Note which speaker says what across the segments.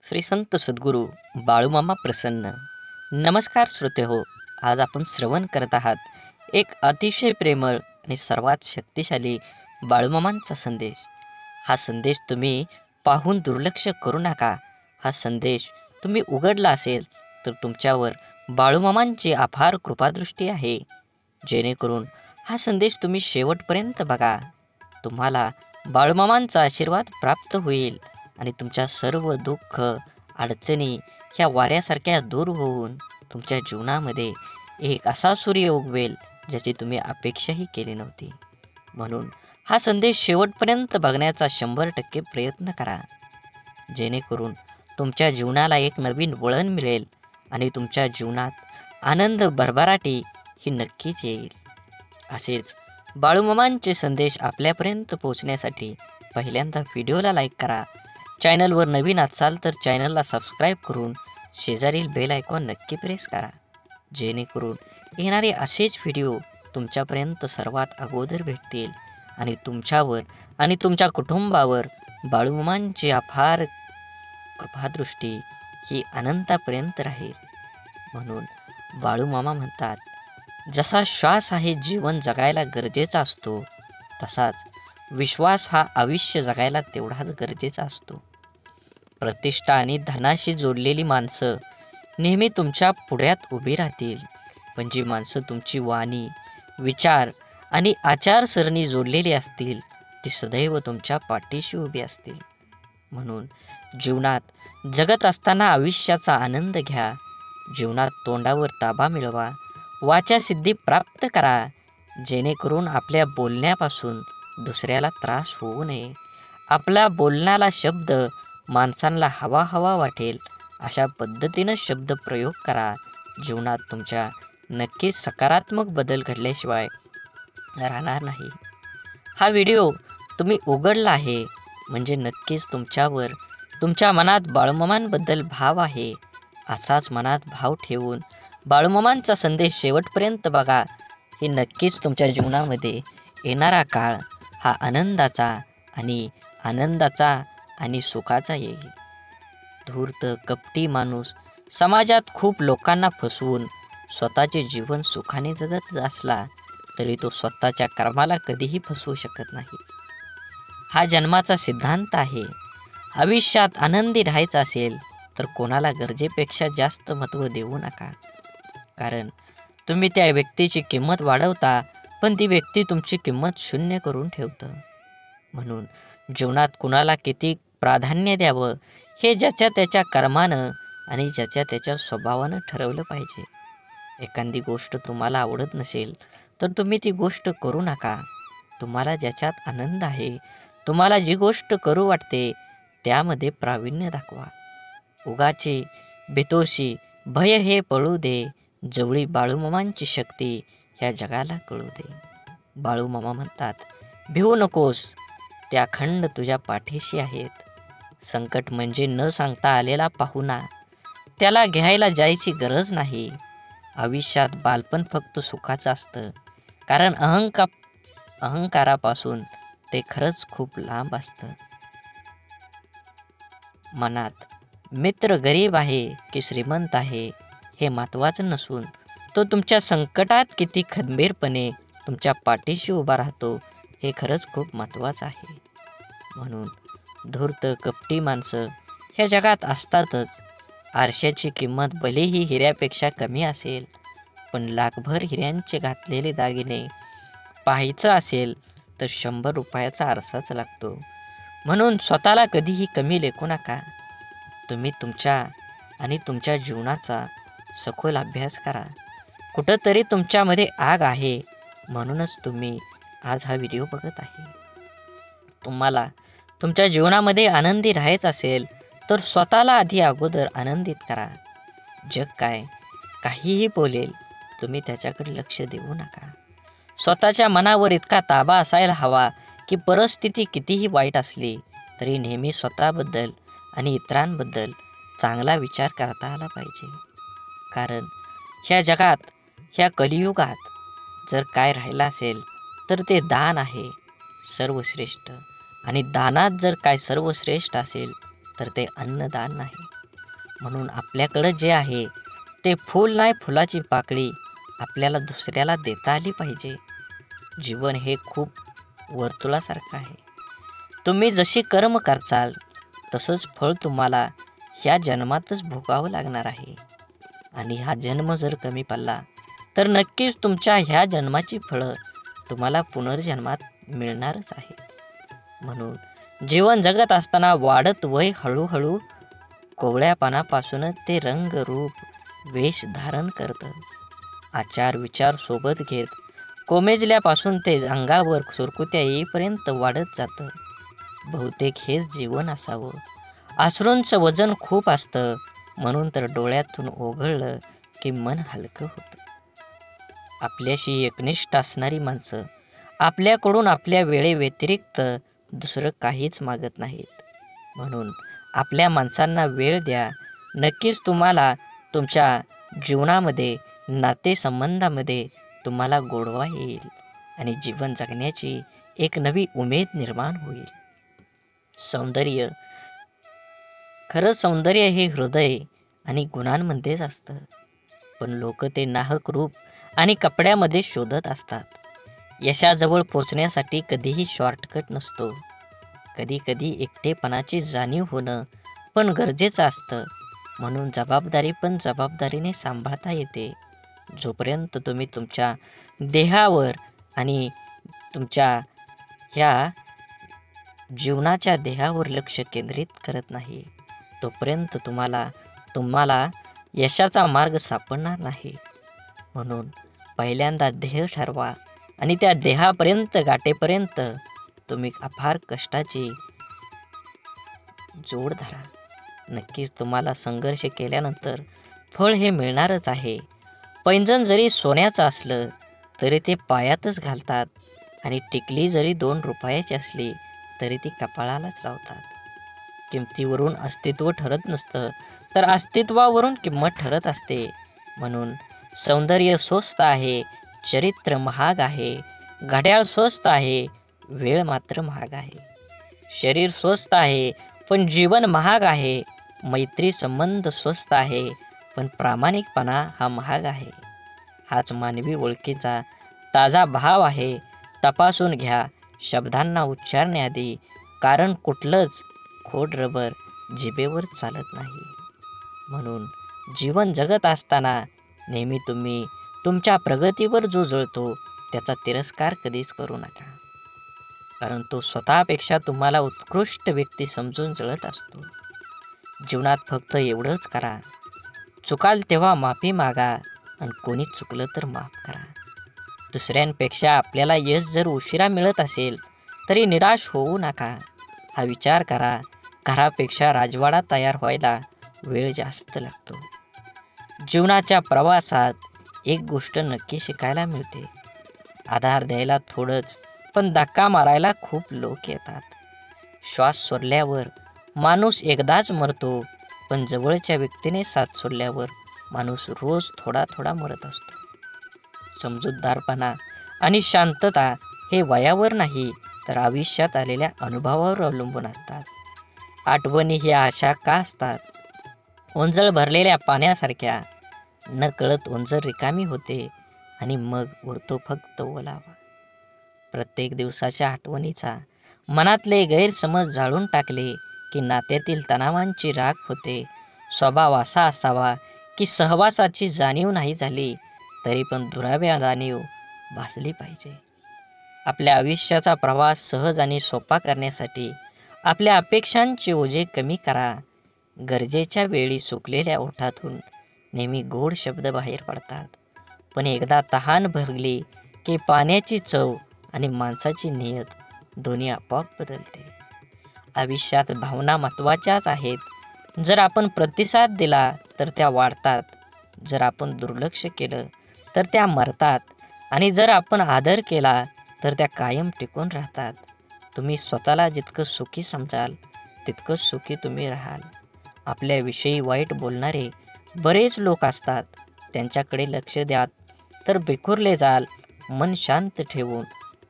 Speaker 1: श्री संत सद्गुरू बाळूमामा प्रसन्न. नमस्कार श्रोते हो. आज आपण श्रवण करत आहात एक अतिशय प्रेमळ आणि सर्वात शक्तिशाली बाळूमामांचा संदेश. हा संदेश तुम्ही पाहून दुर्लक्ष करू नका. हा संदेश तुम्ही उघडला असेल तर तुमच्यावर बाळूमामांची अपार कृपादृष्टी आहे. जेणेकरून हा संदेश तुम्ही शेवटपर्यंत बघा. तुम्हाला बाळूमामांचा आशीर्वाद प्राप्त होईल आणि तुमच्या सर्व दुःख अडचणी ह्या वाऱ्यासारख्या दूर होऊन तुमच्या जीवनामध्ये एक असा सूर्य उगवेल ज्याची तुम्ही अपेक्षाही केली नव्हती. म्हणून हा संदेश शेवटपर्यंत बघण्याचा 100% प्रयत्न करा. जेणेकरून तुमच्या जीवनाला एक नवीन वळण मिळेल आणि तुमच्या जीवनात आनंद भरभराटी ही नक्कीच येईल. असेच बाळूमामांचे संदेश आपल्यापर्यंत पोहोचण्यासाठी पहिल्यांदा व्हिडिओला लाईक करा. चॅनलवर नवीन असाल तर चॅनलला सबस्क्राईब करून शेजारील बेल आयकॉन नक्की प्रेस करा. जेणेकरून येणारे असेच व्हिडिओ तुमच्यापर्यंत सर्वात अगोदर भेटतील आणि तुमच्यावर आणि तुमच्या कुटुंबावर बाळूमामांची अपार कृपादृष्टी ही अनंतापर्यंत राहील. म्हणून बाळूमामा म्हणतात, जसा श्वास आहे जीवन जगायला गरजेचा असतो, तसाच विश्वास हा आयुष्य जगायला तेवढाच गरजेचा असतो. प्रतिष्ठा आणि धनाशी जोडलेली माणसं नेहमी तुमच्या पुढ्यात उभी राहतील, पण जी माणसं तुमची वाणी, विचार आणि आचारसरणी जोडलेली असतील ती सदैव तुमच्या पाठीशी उभी असतील. म्हणून जीवनात जगत असताना आयुष्याचा आनंद घ्या. जीवनात तोंडावर ताबा मिळवा, वाचासिद्धी प्राप्त करा, जेणेकरून आपल्या बोलण्यापासून दुसऱ्याला त्रास होऊ नये. आपला बोलण्याला शब्द माणसांना हवा हवा वाटेल अशा पद्धतीनं शब्द प्रयोग करा. जीवनात तुमच्या नक्कीच सकारात्मक बदल घडल्याशिवाय राहणार नाही. हा व्हिडिओ तुम्ही उघडला आहे म्हणजे नक्कीच तुमच्यावर तुमच्या मनात बाळूमामांबद्दल भाव आहे. असाच मनात भाव ठेवून बाळूमामांचा संदेश शेवटपर्यंत बघा. हे नक्कीच तुमच्या जीवनामध्ये येणारा काळ हा आनंदाचा आणि सुखाचा येईल. धूर्त कपटी माणूस समाजात खूप लोकांना फसवून स्वतःचे जीवन सुखाने जगत असला तरी तो स्वतःच्या कर्माला कधीही फसवू शकत नाही. हा जन्माचा सिद्धांत आहे. आयुष्यात आनंदी राहायचं असेल तर कोणाला गरजेपेक्षा जास्त महत्त्व देऊ नका. कारण तुम्ही त्या व्यक्तीची किंमत वाढवता, पण ती व्यक्ती तुमची किंमत शून्य करून ठेवतं. म्हणून जीवनात कुणाला किती प्राधान्य द्यावं हे ज्याच्या त्याच्या कर्मानं आणि ज्याच्या त्याच्या स्वभावानं ठरवलं पाहिजे. एखादी गोष्ट तुम्हाला आवडत नसेल तर तुम्ही ती गोष्ट करू नका. तुम्हाला ज्याच्यात आनंद आहे, तुम्हाला जी गोष्ट करू वाटते त्यामध्ये प्रावीण्य दाखवा. उगाची बेतोशी भय हे पळू दे, जवळी बाळूमामांची शक्ती ह्या जगाला कळू दे. बाळूमामा म्हणतात, भिवू नकोस, त्या अखंड तुझ्या पाठीशी आहेत. संकट म्हणजे न सांगता आलेला पाहुणा, त्याला घ्यायला जायची गरज नाही. आयुष्यात बालपण फक्त सुखाचं असतं, कारण अहंकारापासून ते खरंच खूप लांब असतं. मनात मित्र गरीब आहे की श्रीमंत आहे हे महत्त्वाचं नसून तो तुमच्या संकटात किती खंबीरपणे तुमच्या पाठीशी उभा राहतो हे खरंच खूप महत्त्वाचं आहे. म्हणून धूर्त कपटी माणसं ह्या जगात असतातच. आरशाची किंमत भलेही हिऱ्यापेक्षा कमी असेल, पण लाखभर हिऱ्यांचे घातलेले दागिने पाहायचं असेल तर 100 रुपयाचा आरसाच लागतो. म्हणून स्वतःला कधीही कमी लेखू नका. तुम्ही तुमच्या जीवनाचा सखोल अभ्यास करा. कुठंतरी तुमच्यामध्ये आग आहे, म्हणूनच तुम्ही आज हा व्हिडिओ बघत आहे. तुम्हाला तुमच्या जीवनामध्ये आनंदी राहायचं असेल तर स्वतःला आधी अगोदर आनंदित करा. जग काहीही बोलेल, तुम्ही त्याच्याकडे लक्ष देऊ नका. स्वतःच्या मनावर इतका ताबा असायला हवा की परिस्थिती कितीही वाईट असली तरी नेहमी स्वतःबद्दल आणि इतरांबद्दल चांगला विचार करता आला पाहिजे. कारण ह्या जगात, ह्या कलियुगात जर काय राहिलं असेल तर ते दान आहे सर्वश्रेष्ठ. आणि दानात जर काय सर्वश्रेष्ठ असेल तर ते अन्नदान नाही. म्हणून आपल्याकडं जे आहे ते फूल नाही, फुलाची पाकळी आपल्याला दुसऱ्याला देता आली पाहिजे. जीवन हे खूप वर्तुळासारखं आहे. तुम्ही जशी कर्म करचाल तसंच फळ तुम्हाला ह्या जन्मातच भोगावं लागणार आहे. आणि हा जन्म जर कमी पडला तर नक्कीच तुमच्या ह्या जन्माची फळं तुम्हाला पुनर्जन्मात मिळणारच आहे. म्हणून जीवन जगत असताना वाढत वय हळूहळू कोवळ्यापणापासूनच ते रंग रूप वेश धारण करतं. आचार विचार सोबत घेत कोमेजल्यापासून ते अंगावर सुरकुत्या येईपर्यंत वाढत जातं. बहुतेक हेच जीवन असावं. अश्रूंचं वजन खूप असतं, म्हणून तर डोळ्यातून ओघळलं की मन हलकं होतं. आपल्याशी एकनिष्ठ असणारी माणसं आपल्याकडून आपल्या वेळेव्यतिरिक्त दुसरं काहीच मागत नाहीत. म्हणून आपल्या माणसांना वेळ द्या. नक्कीच तुम्हाला तुमच्या जीवनामध्ये, नातेसंबंधामध्ये तुम्हाला गोडवा येईल आणि जीवन जगण्याची एक नवी उमेद निर्माण होईल. सौंदर्य, खरं सौंदर्य हे हृदय आणि गुणांमध्येच असतं. पण लोक ते नाहक रूप आणि कपड्यामध्ये शोधत असतात. यशाजवळ पोचण्यासाठी कधीही शॉर्टकट नसतो. कधी कधी एकटेपणाची जाणीव होणं पण गरजेचं असतं. म्हणून जबाबदारी पण जबाबदारीने सांभाळता येते. जोपर्यंत तुम्ही तुमच्या देहावर आणि तुमच्या ह्या जीवनाच्या देहावर लक्ष केंद्रित करत नाही, तोपर्यंत तुम्हाला यशाचा मार्ग सापडणार नाही. म्हणून पहिल्यांदा ध्येय ठरवा आणि त्या देहापर्यंत गाठेपर्यंत तुम्ही अपार कष्टाची जोड धरा. नक्कीच तुम्हाला संघर्ष केल्यानंतर फळ हे मिळणारच आहे. पैंजण जरी सोन्याचं असलं तरी ते पायातच घालतात आणि टिकली जरी 2 रुपयाची असली तरी ती कपाळालाच लावतात. किमतीवरून अस्तित्व ठरत नसतं, तर अस्तित्वावरून किंमत ठरत असते. म्हणून सौंदर्य स्वस्त आहे, चरित्र महाग आहे, घड्याळ स्वस्त आहे, वेळ मात्र महाग आहे. शरीर स्वस्त आहे पण जीवन महाग आहे. मैत्री संबंध स्वस्त आहे पण प्रामाणिकपणा हा महाग आहे. हाच मानवी ओळखीचा ताजा भाव आहे. तपासून घ्या शब्दांना उच्चारण्याआधी, कारण कुठलंच खोड रबर जिभेवर चालत नाही. म्हणून जीवन जगत असताना नेहमी तुम्ही तुमच्या प्रगतीवर जो जळतो त्याचा तिरस्कार कधीच करू नका, कारण तो स्वतःपेक्षा तुम्हाला उत्कृष्ट व्यक्ती समजून जळत असतो. जीवनात फक्त एवढंच करा, चुकाल तेव्हा माफी मागा आणि कोणी चुकलं तर माफ करा. दुसऱ्यांपेक्षा आपल्याला यश जर उशिरा मिळत असेल तरी निराश होऊ नका. हा विचार करा, घरापेक्षा राजवाडा तयार व्हायला वेळ जास्त लागतो. जीवनाच्या प्रवासात एक गोष्ट नक्की शिकायला मिळते, आधार द्यायला थोडंच पण धक्का मारायला खूप लोक येतात. श्वास सोडल्यावर माणूस एकदाच मरतो, पण जवळच्या व्यक्तीने साथ सोडल्यावर माणूस रोज थोडा थोडा मरत असतो. समजूतदारपणा आणि शांतता हे वयावर नाही तर आयुष्यात आलेल्या अनुभवावर अवलंबून असतात. आठवणी ह्या अशा का असतात? ओंजळ भरलेल्या पाण्यासारख्या. न कळत ओंजळ रिकामी होते आणि मग उरतो फक्त ओलावा. प्रत्येक दिवसाच्या आठवणीचा मनातले गैरसमज जाळून टाकले की नात्यातील तणावांची राख होते. स्वभाव असा असावा की सहवासाची जाणीव नाही झाली तरी पण दुराव्या जाणीव भासली पाहिजे. आपल्या आयुष्याचा प्रवास सहज आणि सोपा करण्यासाठी आपल्या अपेक्षांचे ओझे कमी करा. गरजेच्या वेळी सुकलेल्या ओठातून नेहमी गोड शब्द बाहेर पडतात, पण एकदा तहान भरली की पाण्याची चव आणि माणसाची नियत दोन्ही आपोआप बदलते. आयुष्यात भावना महत्त्वाच्याच आहेत. जर आपण प्रतिसाद दिला तर त्या वाढतात, जर आपण दुर्लक्ष केलं तर त्या मरतात आणि जर आपण आदर केला तर त्या कायम टिकून राहतात. तुम्ही स्वतःला जितकं सुखी समजाल तितकं सुखी तुम्ही राहाल. आपल्याविषयी वाईट बोलणारे बरेच लोक असतात, त्यांच्याकडे लक्ष द्या तर बिखुरले जाल. मन शांत ठेवून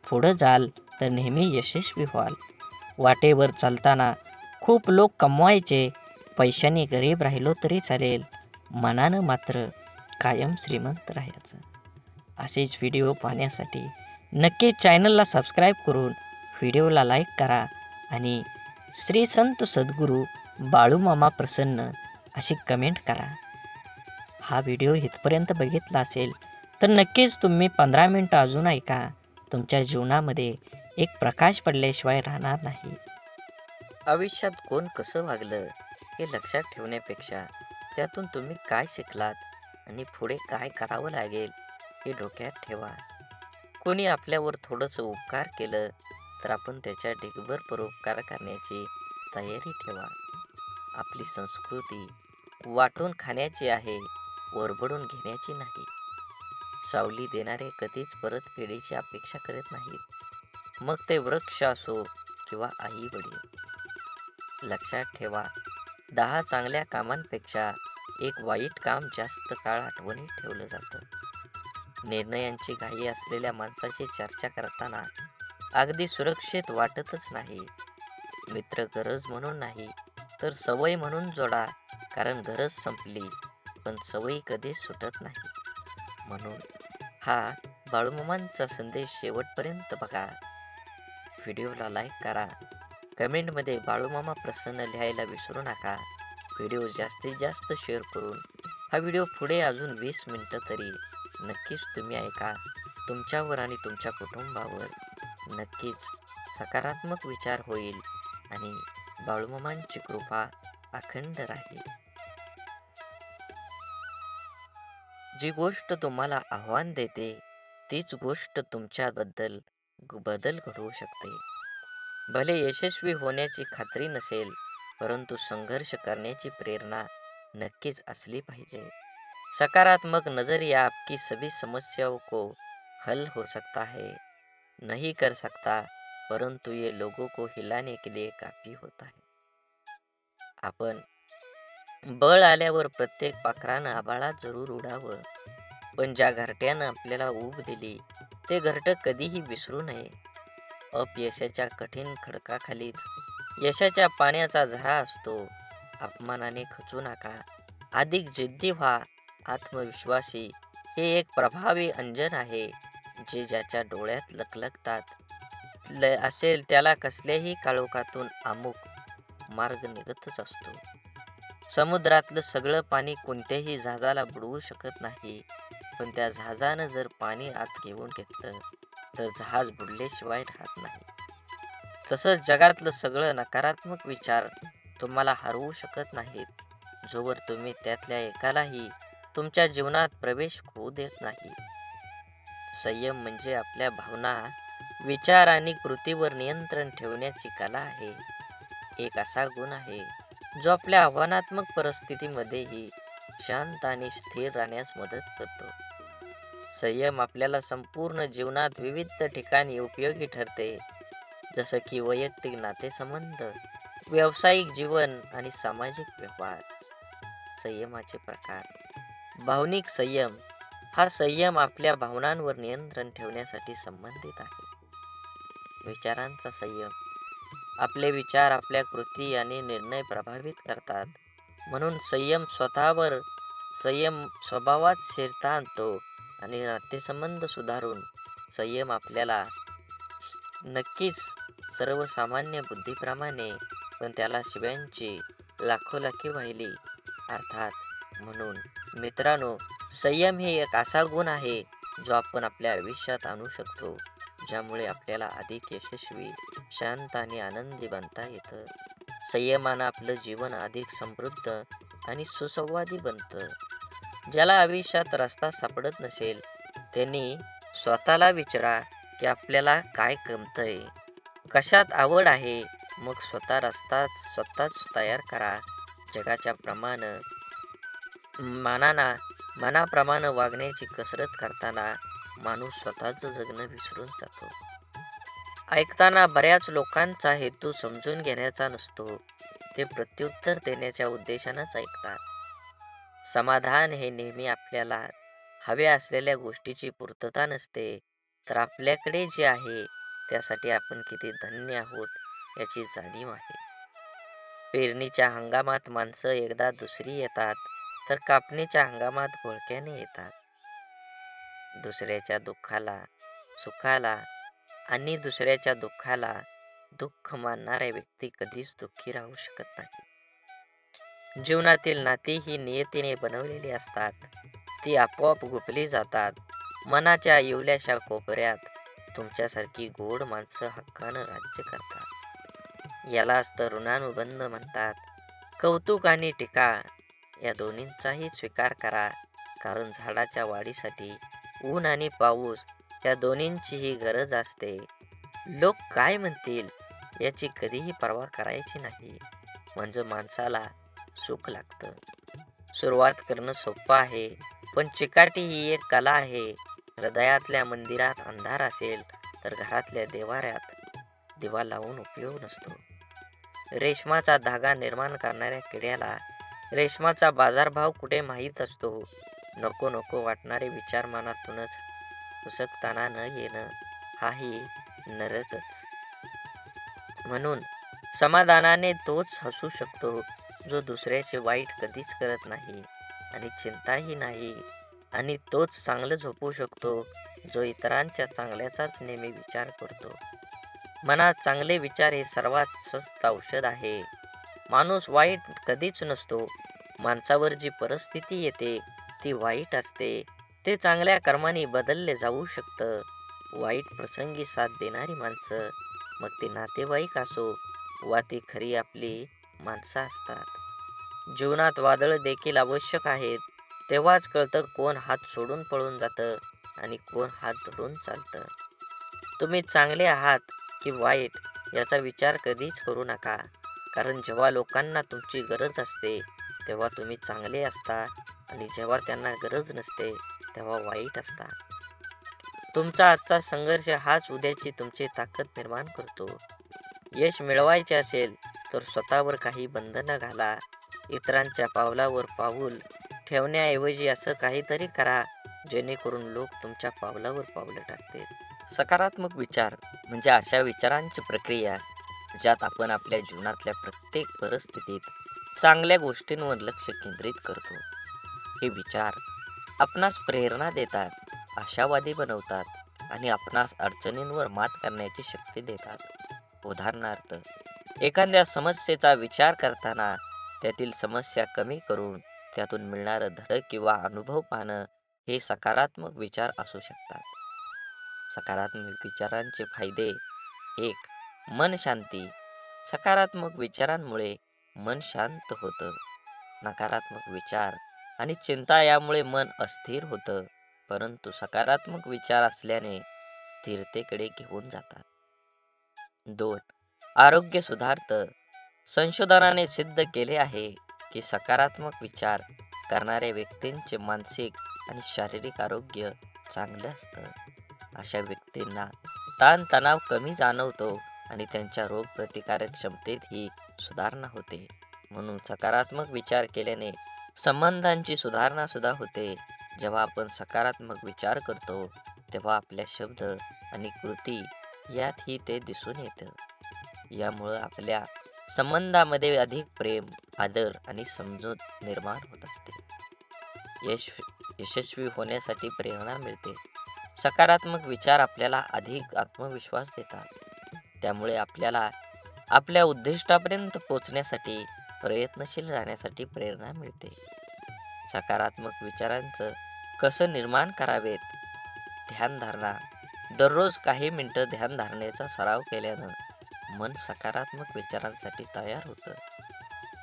Speaker 1: पुढं जाल तर नेहमी यशस्वी व्हाल. वाटेवर चालताना खूप लोक कमवायचे, पैशाने गरीब राहिलो तरी चालेल, मनानं मात्र कायम श्रीमंत राहायचं. असेच व्हिडिओ पाहण्यासाठी नक्की चॅनलला सबस्क्राईब करून व्हिडिओला लाईक करा आणि श्री संत सद्गुरू बाळूमामा प्रसन्न अशी कमेंट करा. हा व्हिडिओ इथपर्यंत बघितला असेल तर नक्कीच तुम्ही 15 मिनटं अजून ऐका. तुमच्या जीवनामध्ये एक प्रकाश पडल्याशिवाय राहणार नाही. आयुष्यात कोण कसं वागलं हे लक्षात ठेवण्यापेक्षा त्यातून तुम्ही काय शिकलात आणि पुढे काय करावं लागेल हे डोक्यात ठेवा. कोणी आपल्यावर थोडंसं उपकार केलं तर आपण त्याच्या ढिगभर परोपकार करण्याची तयारी ठेवा. आपली संस्कृती वाटून खाण्याची आहे, ओरबडून घेण्याची नाही. सावली देणारे कधीच परतफेडीची अपेक्षा करत नाहीत, मग ते वृक्ष असो किंवा आई वडील. लक्षात ठेवा, 10 चांगल्या कामांपेक्षा एक वाईट काम जास्त काळ आठवणीत ठेवलं जातं. निर्णयांची घाई असलेल्या माणसाची चर्चा करताना अगदी सुरक्षित वाटतच नाही. मित्र गरज म्हणून नाही तर सवय म्हणून जोडा, कारण गरज संपली पण सवयी कधीच सुटत नाही. म्हणून हा बाळूमामांचा संदेश शेवटपर्यंत बघा. व्हिडिओला लाईक करा, कमेंटमध्ये बाळूमामा प्रसन्न लिहायला विसरू नका. व्हिडिओ जास्तीत जास्त शेअर करून हा व्हिडिओ पुढे अजून 20 मिनिटं तरी नक्कीच तुम्ही ऐका. तुमच्यावर आणि तुमच्या कुटुंबावर नक्कीच सकारात्मक विचार होईल आणि बाळूमामांची कृपा अखंड राहील. जी गोष्ट तुम्हाला आव्हान देते तीच गोष्ट तुमच्याबद्दल बदल घडवू शकते. भले यशस्वी होण्याची खात्री नसेल, परंतु संघर्ष करण्याची प्रेरणा नक्कीच असली पाहिजे. सकारात्मक नजरिया आपकी सभी समस्याओं को हल हो सकता है, नहीं कर सकता, परंतु ये लोगों को हिलाने के लिए काफी होता है. आपण बळ आल्यावर प्रत्येक पाखरानं आभाळात जरूर उडावं, पण ज्या घरट्यानं आपल्याला ऊब दिली ते घरटं कधीही विसरू नये. अपयशाच्या कठीण खडकाखालीच यशाच्या पाण्याचा झरा असतो. अपमानाने खचू नका, अधिक जिद्दी व्हा. आत्मविश्वासी हे एक प्रभावी अंजन आहे, जे ज्याच्या डोळ्यात लखलखतात असेल त्याला कसल्याही काळोखातून अमुक मार्ग निघतच असतो. समुद्रातलं सगळं पाणी कोणत्याही जहाजाला बुडवू शकत नाही, पण त्या जहाजानं जर पाणी आत घेऊन घेतलं तर जहाज बुडल्याशिवाय राहत नाही. तसंच जगातलं सगळं नकारात्मक विचार तुम्हाला हरवू शकत नाहीत, जोवर तुम्ही त्यातल्या एकालाही तुमच्या जीवनात प्रवेश होऊ देत नाही. संयम म्हणजे आपल्या भावना, विचार आणि कृतीवर नियंत्रण ठेवण्याची कला आहे. एक असा गुण आहे जो आपल्या आव्हानात्मक परिस्थितीमध्येही शांत आणि स्थिर राहण्यास मदत करतो. संयम आपल्याला संपूर्ण जीवनात विविध ठिकाणी उपयोगी ठरते, जसं की वैयक्तिक नातेसंबंध, व्यावसायिक जीवन आणि सामाजिक व्यवहार. संयमाचे प्रकार. भावनिक संयम हा संयम आपल्या भावनांवर नियंत्रण ठेवण्यासाठी संबंधित आहे. विचारांचा संयम. आपले विचार आपल्या कृती आणि निर्णय प्रभावित करतात, म्हणून संयम स्वभावात स्थिरता आणतो आणि नातेसंबंध सुधारून संयम आपल्याला नक्कीच सर्वसामान्य बुद्धीप्रमाणे, पण त्याला शिव्यांची लाखोलाखी वाहिली अर्थात. म्हणून मित्रांनो, संयम हे एक असा गुण आहे जो आपण आपल्या आयुष्यात आणू शकतो, ज्यामुळे आपल्याला अधिक यशस्वी, शांत आणि आनंदी बनता येतं. संयमानं आपलं जीवन अधिक समृद्ध आणि सुसंवादी बनतं. ज्याला आयुष्यात रस्ता सापडत नसेल त्यांनी स्वतःला विचारा की आपल्याला काय गमतंय, कशात आवड आहे, मग स्वतःच तयार करा. जगाच्या मनाप्रमाणे वागण्याची कसरत करताना माणूस स्वतःचं जगणं विसरून जातो. ऐकताना बऱ्याच लोकांचा हेतू समजून घेण्याचा नसतो, ते प्रत्युत्तर देण्याच्या उद्देशानंच ऐकतात. समाधान हे नेहमी आपल्याला हव्या असलेल्या गोष्टीची पूर्तता नसते, तर आपल्याकडे जे आहे त्यासाठी आपण किती धन्य आहोत याची जाणीव आहे. पेरणीच्या हंगामात माणसं एकदा दुसरी येतात, तर कापणीच्या हंगामात घोळक्याने येतात. दुसऱ्याच्या दुःखाला, सुखाला आणि दुसऱ्याच्या दुःखाला दुःख मानणाऱ्या व्यक्ती कधीच दुःखी राहू शकत नाही. जीवनातील नाती ही नियतीने बनवलेली असतात. ती आपोआप गुंफली जातात. मनाच्या इवल्याशा कोपऱ्यात तुमच्यासारखी गोड माणसं हक्कानं राज्य करतात. यालाच तर ऋणानुबंध म्हणतात. कौतुक आणि टीका या दोन्हींचाही स्वीकार करा, कारण झाडाच्या वाढीसाठी ऊन आणि पाऊस या दोन्हींचीही गरज असते. लोक काय म्हणतील याची कधीही पर्वा करायची नाही, म्हणजे माणसाला सुख लागतं. सुरुवात करणं सोपं आहे, पण चिकाटी ही एक कला आहे. हृदयातल्या मंदिरात अंधार असेल तर घरातल्या देवाऱ्यात दिवा लावून उपयोग नसतो. रेशमाचा धागा निर्माण करणाऱ्या किड्याला रेशमाचा बाजारभाव कुठे माहीत असतो. नको नको वाटणारे विचार मनातूनच पुसकताना न येणं हाही नरकच. म्हणून समाधानाने तोच हसू शकतो जो दुसऱ्याचे वाईट कधीच करत नाही आणि चिंताही नाही, आणि तोच चांगलं झोपू शकतो जो इतरांच्या चांगल्याचाच नेहमी विचार करतो. मनात चांगले विचार हे सर्वात स्वस्त औषध आहे. माणूस वाईट कधीच नसतो. माणसावर जी परिस्थिती येते ती वाईट असते. ते चांगल्या कर्माने बदलले जाऊ शकतं. वाईट प्रसंगी साथ देणारी माणसं, मग ते नातेवाईक असो वा ती खरी आपली माणसं असतात. जीवनात वादळ देखील आवश्यक आहेत. तेव्हाच कळतं कोण हात सोडून पळून जातं आणि कोण हात धरून चालतं. तुम्ही चांगले आहात की वाईट याचा विचार कधीच करू नका, कारण जेव्हा लोकांना तुमची गरज असते तेव्हा तुम्ही चांगले असता, आणि जेव्हा त्यांना गरज नसते तेव्हा वाईट असता. तुमचा आजचा संघर्ष हाच उद्याची तुमची ताकद निर्माण करतो. यश मिळवायचे असेल तर स्वतःवर काही बंधनं घाला. इतरांच्या पावलावर पाऊल ठेवण्याऐवजी असं काहीतरी करा जेणेकरून लोक तुमच्या पावलावर पावलं टाकतील. सकारात्मक विचार म्हणजे अशा विचारांची प्रक्रिया ज्यात आपण आपल्या जीवनातल्या प्रत्येक परिस्थितीत चांगल्या गोष्टींवर लक्ष केंद्रित करतो. हे विचार आपणास प्रेरणा देतात, आशावादी बनवतात आणि आपणास अडचणींवर मात करण्याची शक्ती देतात. उदाहरणार्थ, एखाद्या समस्येचा विचार करताना त्यातील समस्या कमी करून त्यातून मिळणारं धडक किंवा अनुभव पाहणं हे सकारात्मक विचार असू शकतात. सकारात्मक विचारांचे फायदे: 1. मन शांती. सकारात्मक विचारांमुळे मन शांत होतं. नकारात्मक विचार आणि चिंता यामुळे मन अस्थिर होतं, परंतु सकारात्मक विचार असल्याने स्थिरतेकडे घेऊन जातात. 2. आरोग्य सुधारतं. संशोधनाने सिद्ध केले आहे की सकारात्मक विचार करणाऱ्या व्यक्तींचे मानसिक आणि शारीरिक आरोग्य चांगलं असतं. अशा व्यक्तींना ताणतणाव कमी जाणवतो आणि त्यांच्या रोगप्रतिकारक क्षमतेतही सुधारणा होते. म्हणून सकारात्मक विचार केल्याने संबंधांची सुधारणा सुद्धा होते. जेव्हा आपण सकारात्मक विचार करतो तेव्हा आपल्या शब्द आणि कृती यातही ते दिसून येतं. यामुळं आपल्या संबंधामध्ये अधिक प्रेम, आदर आणि समजूत निर्माण होत असते. यशस्वी होण्यासाठी प्रेरणा मिळते. सकारात्मक विचार आपल्याला अधिक आत्मविश्वास देतात. त्यामुळे आपल्याला आपल्या उद्दिष्टापर्यंत पोहोचण्यासाठी प्रयत्नशील राहण्यासाठी प्रेरणा मिळते. सकारात्मक विचारांचं कसं निर्माण करावेत? ध्यानधारणा. दररोज काही मिनिटं ध्यानधारणेचा सराव केल्यानं मन सकारात्मक विचारांसाठी तयार होतं.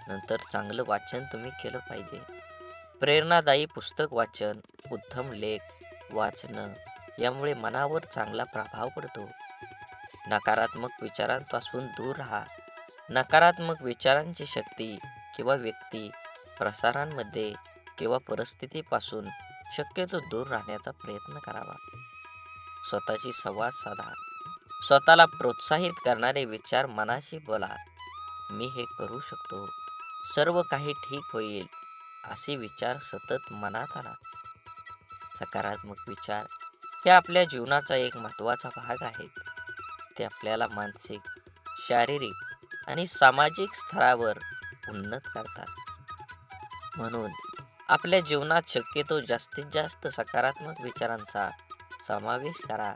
Speaker 1: नंतर चांगलं वाचन तुम्ही केलं पाहिजे. प्रेरणादायी पुस्तक वाचन, उत्तम लेख वाचणं यामुळे मनावर चांगला प्रभाव पडतो. नकारात्मक विचारांपासून दूर राहा. नकारात्मक विचारांची शक्ती किंवा व्यक्ती, प्रसारांमध्ये किंवा परिस्थितीपासून शक्यतो दूर राहण्याचा प्रयत्न करावा. स्वतःशी संवाद साधा. स्वतःला प्रोत्साहित करणारे विचार मनाशी बोला. मी हे करू शकतो, सर्व काही ठीक होईल, असे विचार सतत मनात आणा. सकारात्मक विचार हे आपल्या जीवनाचा एक महत्त्वाचा भाग आहेत. ते आपल्याला मानसिक, शारीरिक आणि सामाजिक स्तरावर उन्नत करतात. म्हणून आपल्या जीवनात शक्यतो जास्तीत जास्त सकारात्मक विचारांचा समावेश करा,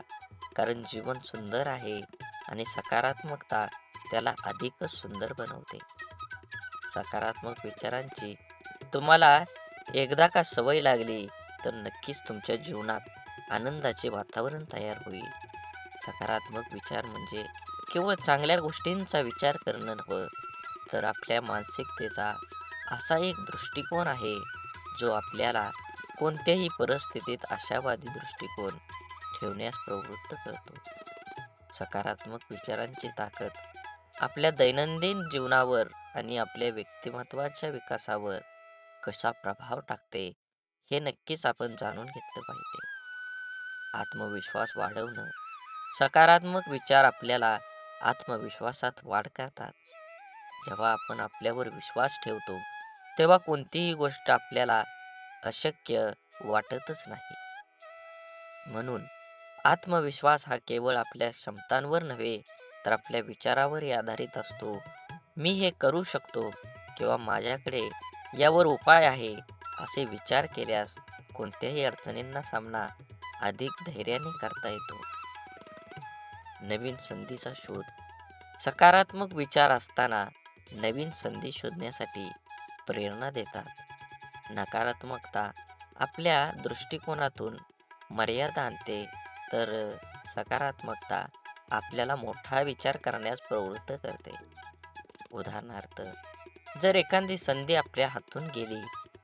Speaker 1: कारण जीवन सुंदर आहे आणि सकारात्मकता त्याला अधिकच सुंदर बनवते. सकारात्मक विचारांची तुम्हाला एकदा का सवय लागली तर नक्कीच तुमच्या जीवनात आनंदाचे वातावरण तयार होईल. सकारात्मक विचार म्हणजे केवळ चांगल्या गोष्टींचा विचार करणं नव्हे, तर आपल्या मानसिकतेचा असा एक दृष्टिकोन आहे जो आपल्याला कोणत्याही परिस्थितीत आशावादी दृष्टिकोन ठेवण्यास प्रवृत्त करतो. सकारात्मक विचारांची ताकद आपल्या दैनंदिन जीवनावर आणि आपल्या व्यक्तिमत्वाच्या विकासावर कसा प्रभाव टाकते हे नक्कीच आपण जाणून घेतलं पाहिजे. आत्मविश्वास वाढवणं. सकारात्मक विचार आपल्याला आत्मविश्वासात वाढ करतात. जेव्हा आपण आपल्यावर विश्वास ठेवतो, तेव्हा कोणतीही गोष्ट आपल्याला अशक्य वाटतच नाही. म्हणून आत्मविश्वास हा केवळ आपल्या क्षमतांवर नव्हे, तर आपल्या विचारावरही आधारित असतो. मी हे करू शकतो किंवा माझ्याकडे यावर उपाय आहे, असे विचार केल्यास कोणत्याही अडचणींना सामना अधिक धैर्याने करता येतो. नवीन संधीचा शोध. सकारात्मक विचार असताना नवीन संधी शोधण्यासाठी प्रेरणा देतात. नकारात्मकता आपल्या दृष्टिकोनातून मर्यादा आणते, तर सकारात्मकता आपल्याला मोठा विचार करण्यास प्रवृत्त करते. उदाहरणार्थ, जर एखादी संधी आपल्या हातून गेली,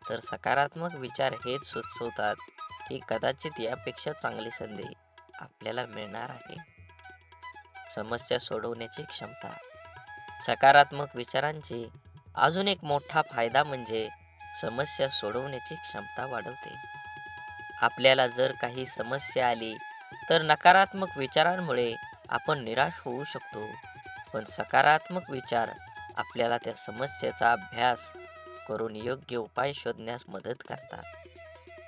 Speaker 1: तर सकारात्मक विचार हेच सुचवतात की कदाचित यापेक्षा चांगली संधी आपल्याला मिळणार आहे. समस्या सोडवण्याची क्षमता. सकारात्मक विचारांची अजून एक मोठा फायदा म्हणजे समस्या सोडवण्याची क्षमता वाढवते. आपल्याला जर काही समस्या आली तर नकारात्मक विचारांमुळे आपण निराश होऊ शकतो, पण सकारात्मक विचार आपल्याला त्या समस्येचा अभ्यास करून योग्य उपाय शोधण्यास मदत करतात.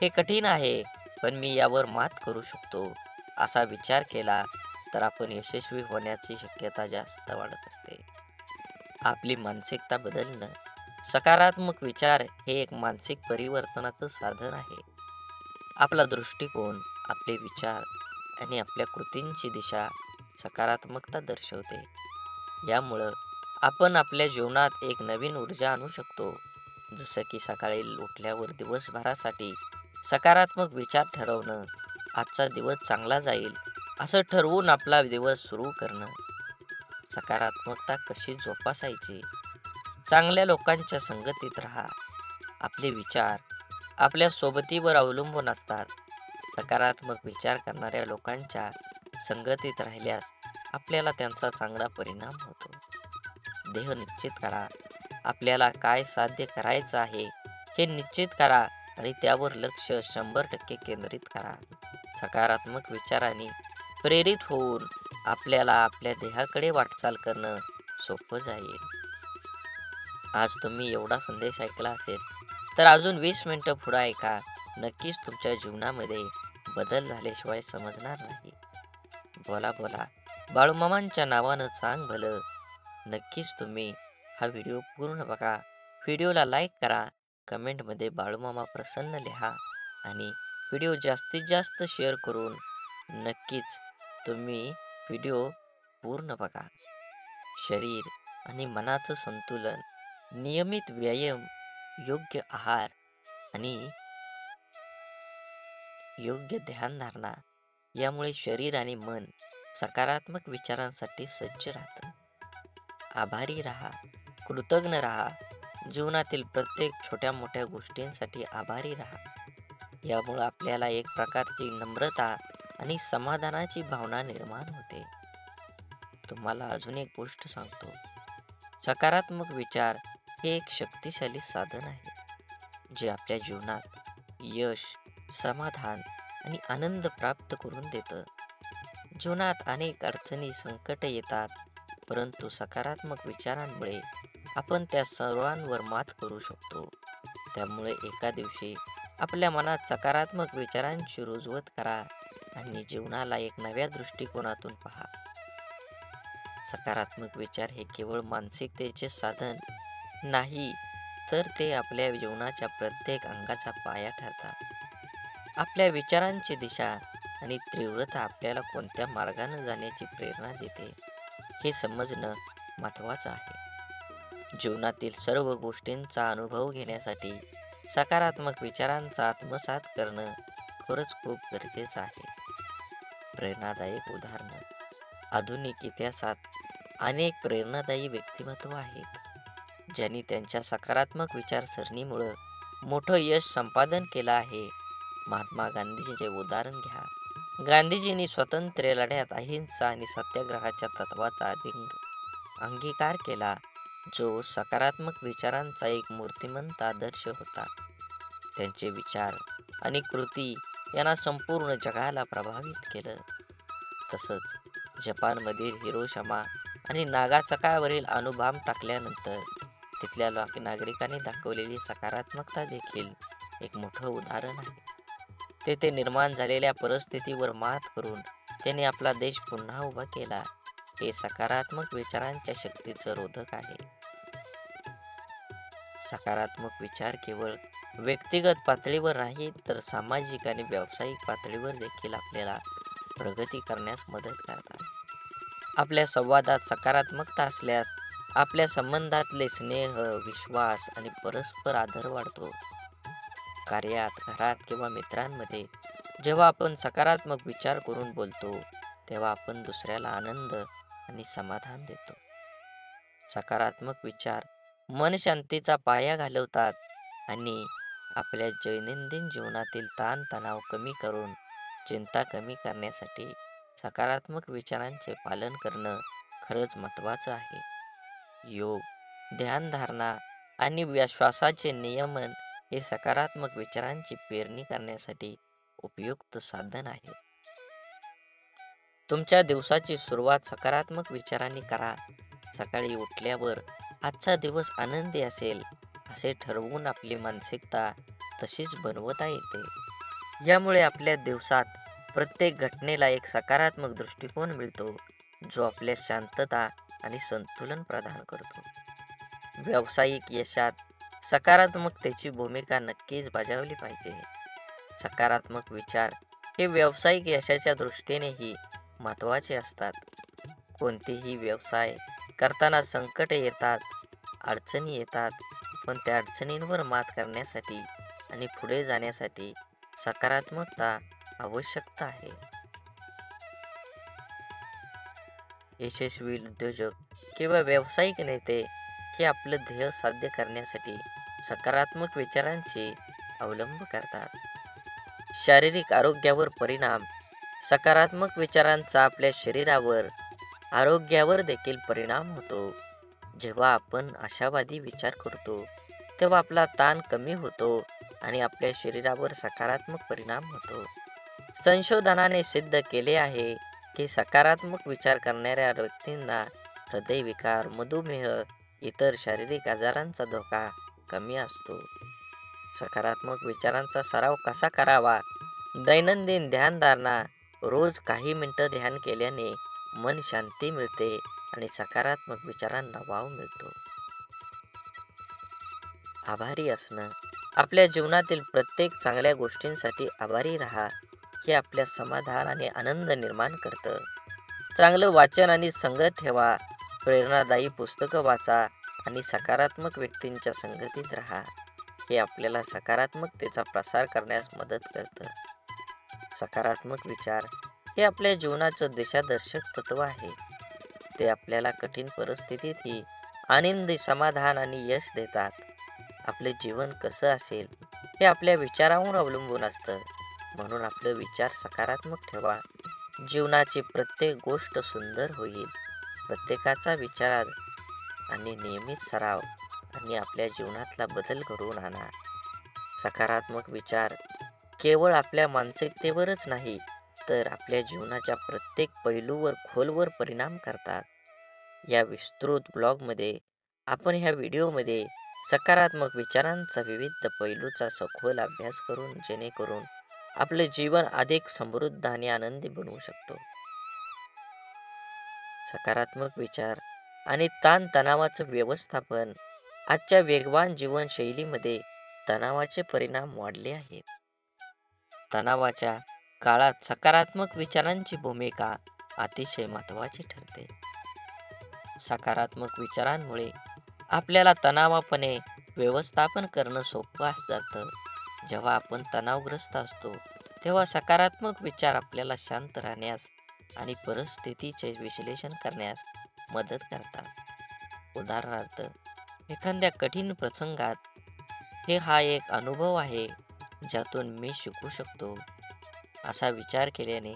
Speaker 1: हे कठीण आहे, पण मी यावर मात करू शकतो, असा विचार केला तर आपण यशस्वी होण्याची शक्यता जास्त वाढत असते. आपली मानसिकता बदलणं. सकारात्मक विचार हे एक मानसिक परिवर्तनाचं साधन आहे. आपला दृष्टिकोन, आपले विचार आणि आपल्या कृतींची दिशा सकारात्मकता दर्शवते. यामुळं आपण आपल्या जीवनात एक नवीन ऊर्जा आणू शकतो. जसं की सकाळी उठल्यावर दिवसभरासाठी सकारात्मक विचार ठरवणं, आजचा दिवस चांगला जाईल असं ठरवून आपला दिवस सुरू करणं. सकारात्मकता कशी जोपासायची. चांगल्या लोकांच्या संगतीत राहा. आपले विचार आपल्या सोबतीवर अवलंबून असतात. सकारात्मक विचार करणाऱ्या लोकांच्या संगतीत राहिल्यास आपल्याला त्यांचा चांगला परिणाम होतो. ध्येय निश्चित करा. आपल्याला काय साध्य करायचं आहे हे निश्चित करा आणि त्यावर लक्ष 100% केंद्रित करा. सकारात्मक विचारांनी प्रेरित होऊन आपल्याला आपल्या ध्येयाकडे वाटचाल करणं सोपं जाईल. आज तुम्ही एवढा संदेश ऐकला असेल, तर अजून 20 मिनिटं पुढे ऐका. नक्कीच तुमच्या जीवनामध्ये बदल झाल्याशिवाय समजणार नाही. बोला बोला बाळूमामांच्या नावानं चांग भलं. नक्कीच तुम्ही हा व्हिडिओ पूर्ण बघा. व्हिडिओला लाईक करा, कमेंटमध्ये बाळूमामा प्रसन्न लिहा आणि व्हिडिओ जास्तीत जास्त शेअर करून नक्कीच तुम्ही व्हिडिओ पूर्ण बघा. शरीर आणि मनाचं संतुलन, नियमित व्यायाम, योग्य आहार आणि योग्य ध्यानधारणा यामुळे शरीर आणि मन सकारात्मक विचारांसाठी सज्ज राहतं. आभारी राहा, कृतज्ञ राहा. जीवनातील प्रत्येक छोट्या मोठ्या गोष्टींसाठी आभारी राहा. यामुळे आपल्याला एक प्रकारची नम्रता आणि समाधानाची भावना निर्माण होते. तुम्हाला अजून एक गोष्ट सांगतो. सकारात्मक विचार हे एक शक्तिशाली साधन आहे, जे आपल्या जीवनात यश, समाधान आणि आनंद प्राप्त करून देतं. जीवनात अनेक अडचणी, संकट येतात, परंतु सकारात्मक विचारांमुळे आपण त्या सर्वांवर मात करू शकतो. त्यामुळे एका दिवशी आपल्या मनात सकारात्मक विचारांची रुजवत करा आणि जीवनाला एक नव्या दृष्टिकोनातून पहा. सकारात्मक विचार हे केवळ मानसिकतेचे साधन नाही, तर ते आपल्या जीवनाच्या प्रत्येक अंगाचा पाया ठरतात. आपल्या विचारांची दिशा आणि तीव्रता आपल्याला कोणत्या मार्गाने जाण्याची प्रेरणा देते, हे समजणं महत्त्वाचं आहे. जीवनातील सर्व गोष्टींचा अनुभव घेण्यासाठी सकारात्मक विचारांचा आत्मसात करणं खरंच खूप गरजेचं आहे. प्रेरणादायक उदाहरणं. आधुनिक इतिहासात अनेक प्रेरणादायी व्यक्तिमत्व आहेत, ज्यांनी त्यांच्या सकारात्मक विचारसरणीमुळं मोठं यश संपादन केलं आहे. महात्मा गांधीजींचे उदाहरण घ्या. गांधीजींनी स्वातंत्र्य लढ्यात अहिंसा आणि सत्याग्रहाच्या तत्वाचा अंगीकार केला, जो सकारात्मक विचारांचा एक मूर्तिमंत आदर्श होता. त्यांचे विचार आणि कृती यांना संपूर्ण जगाला प्रभावित केलं. तसंच जपानमधील हिरोशिमा आणि नागासाकावरील अणुबॉम्ब टाकल्यानंतर तिथल्या नागरिकांनी दाखवलेली सकारात्मकता देखील एक मोठं उदाहरण आहे. तेथे निर्माण झालेल्या परिस्थितीवर मात करून त्यांनी आपला देश पुन्हा उभा केला. हे सकारात्मक विचारांच्या शक्तीचं रोधक आहे. सकारात्मक विचार केवळ व्यक्तिगत पातळीवर नाही, तर सामाजिक आणि व्यावसायिक पातळीवर देखील आपल्याला प्रगती करण्यास मदत करतात. आपल्या संवादात सकारात्मकता असल्यास आपल्या संबंधातले स्नेह, विश्वास आणि परस्पर आदर वाढतो. कार्यात, घरात किंवा मित्रांमध्ये जेव्हा आपण सकारात्मक विचार करून बोलतो, तेव्हा आपण दुसऱ्याला आनंद आणि समाधान देतो. सकारात्मक विचार मन शांतीचा पाया घालवतात आणि आपल्या दैनंदिन जीवनातील ताणतणाव कमी करून चिंता कमी करण्यासाठी सकारात्मक विचारांचे पालन करणं खरंच महत्त्वाचं आहे. योग, ध्यानधारणा आणि श्वासाचे नियमन हे सकारात्मक विचारांची पेरणी करण्यासाठी उपयुक्त साधन आहे. तुमच्या दिवसाची सुरुवात सकारात्मक विचारांनी करा. सकाळी उठल्यावर आजचा दिवस आनंदी असेल असे ठरवून आपली मानसिकता तशीच बनवता येते. यामुळे आपल्या दिवसात प्रत्येक घटनेला एक सकारात्मक दृष्टिकोन मिळतो, जो आपल्या शांतता आणि संतुलन प्रदान करतो. व्यावसायिक यशात सकारात्मकतेची भूमिका नक्कीच बजावली पाहिजे. सकारात्मक विचार हे व्यावसायिक यशाच्या दृष्टीनेही महत्त्वाचे असतात. कोणतेही व्यवसाय करताना संकटे येतात, अडचणी येतात, पण त्या अडचणींवर मात करण्यासाठी आणि पुढे जाण्यासाठी सकारात्मकता आवश्यकता आहे. यशस्वी उद्योजक किंवा व्यावसायिक नेते हे आपलं ध्येय साध्य करण्यासाठी सकारात्मक विचारांचे अवलंब करतात. शारीरिक आरोग्यावर परिणाम. सकारात्मक विचारांचा आपल्या शरीरावर, आरोग्यावर देखील परिणाम होतो. जेव्हा आपण आशावादी विचार करतो, तेव्हा आपला ताण कमी होतो आणि आपल्या शरीरावर सकारात्मक परिणाम होतो. संशोधनाने सिद्ध केले आहे की सकारात्मक विचार करणाऱ्या व्यक्तींना हृदयविकार, मधुमेह, इतर शारीरिक आजारांचा धोका कमी असतो. सकारात्मक विचारांचा सराव कसा करावा? दैनंदिन ध्यानधारणा. रोज काही मिनिटं ध्यान केल्याने मन शांती मिळते आणि सकारात्मक विचारांना वाव मिळतो. आभारी असणं. आपल्या जीवनातील प्रत्येक चांगल्या गोष्टींसाठी आभारी राहा. हे आपल्या समाधान आणि आनंद निर्माण करतं. चांगलं वाचन आणि संगत ठेवा. प्रेरणादायी पुस्तकं वाचा आणि सकारात्मक व्यक्तींच्या संगतीत राहा. हे आपल्याला सकारात्मकतेचा प्रसार करण्यास मदत करतं. सकारात्मक विचार हे आपल्या जीवनाचं दिशादर्शक तत्व आहे. ते आपल्याला कठीण परिस्थितीतही आनंदी, समाधान आणि यश देतात. आपले जीवन कसं असेल हे आपल्या विचारांवर अवलंबून असतं. म्हणून आपले विचार सकारात्मक ठेवा. जीवनाची प्रत्येक गोष्ट सुंदर होईल. प्रत्येकाचा विचार आणि नियमित सराव आणि आपल्या जीवनातला बदल घडवून आणा. सकारात्मक विचार केवळ आपल्या मानसिकतेवरच नाही, तर आपल्या जीवनाच्या प्रत्येक पैलूवर खोलवर परिणाम करतात. या विस्तृत ब्लॉगमध्ये आपण ह्या व्हिडिओमध्ये सकारात्मक विचारांचा विविध पैलूचा सखोल अभ्यास करून जेणेकरून आपले जीवन अधिक समृद्ध आणि आनंदी बनवू शकतो. सकारात्मक विचार आणि ताणतणावाचं व्यवस्थापन. आजच्या वेगवान जीवनशैलीमध्ये तणावाचे परिणाम वाढले आहेत. तणावाच्या काळात सकारात्मक विचारांची भूमिका अतिशय महत्त्वाची ठरते. सकारात्मक विचारांमुळे आपल्याला तणावापणे व्यवस्थापन करणं सोपं जातं. जेव्हा आपण तणावग्रस्त असतो, तेव्हा सकारात्मक विचार आपल्याला शांत राहण्यास आणि परिस्थितीचे विश्लेषण करण्यास मदत करतात. उदाहरणार्थ, एखाद्या कठीण प्रसंगात हा एक अनुभव आहे ज्यातून मी शिकू शकतो, असा विचार केल्याने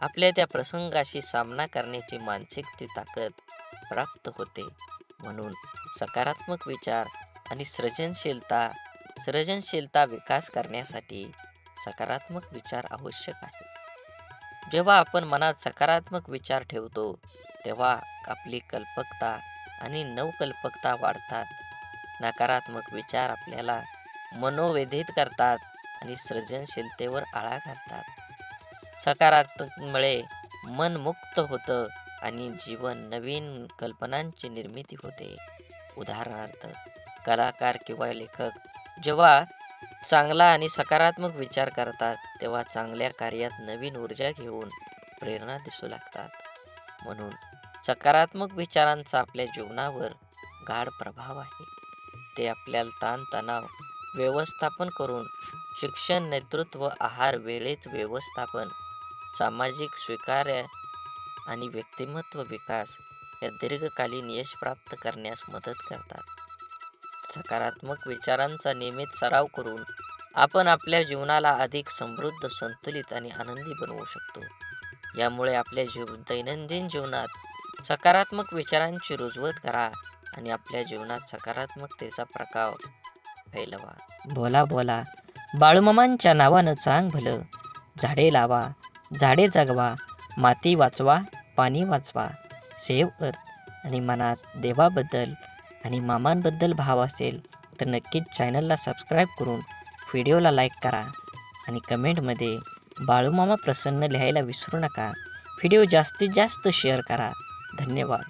Speaker 1: आपल्या त्या प्रसंगाशी सामना करण्याची मानसिक ताकद प्राप्त होते. म्हणून सकारात्मक विचार आणि सर्जनशीलता विकास करण्यासाठी सकारात्मक विचार आवश्यक आहे. जेव्हा आपण मनात सकारात्मक विचार ठेवतो, तेव्हा आपली कल्पकता आणि नवकल्पकता वाढतात. नकारात्मक विचार आपल्याला मनोव्यथित करतात आणि सृजनशीलतेवर आळा घालतात. सकारात्मकमुळे मन मुक्त होतं आणि जीवन नवीन कल्पनांची निर्मिती होते. उदाहरणार्थ, कलाकार किंवा लेखक जेव्हा चांगला आणि सकारात्मक विचार करतात, तेव्हा चांगल्या कार्यात नवीन ऊर्जा घेऊन प्रेरणा दिसू लागतात. म्हणून सकारात्मक विचारांचा आपल्या जीवनावर गाढ प्रभाव आहे. ते आपल्याला ताणतणाव व्यवस्थापन करून शिक्षण, नेतृत्व, आहार, वेळेचे व्यवस्थापन, सामाजिक स्वीकार्य आणि व्यक्तिमत्व विकास या दीर्घकालीन यश प्राप्त करण्यास मदत करतात. सकारात्मक विचारांचा नियमित सराव करून आपण आपल्या जीवनाला अधिक समृद्ध, संतुलित आणि आनंदी बनवू शकतो. यामुळे आपल्या दैनंदिन जीवनात सकारात्मक विचारांची रुजवत करा आणि आपल्या जीवनात सकारात्मकतेचा प्रभाव फैलवा. बोला बोला बाळूमामांच्या नावानं चांग भलं. झाडे लावा, झाडे जगवा, माती वाचवा, पाणी वाचवा. सेव्ह अर्थ. आणि मनात देवाबद्दल आणि मामांबद्दल भाव असेल तर नक्कीच चॅनलला सबस्क्राईब करून व्हिडिओला लाईक करा आणि कमेंटमध्ये बाळूमामा प्रसन्न लिहायला विसरू नका. व्हिडिओ जास्तीत जास्त शेअर करा. धन्यवाद.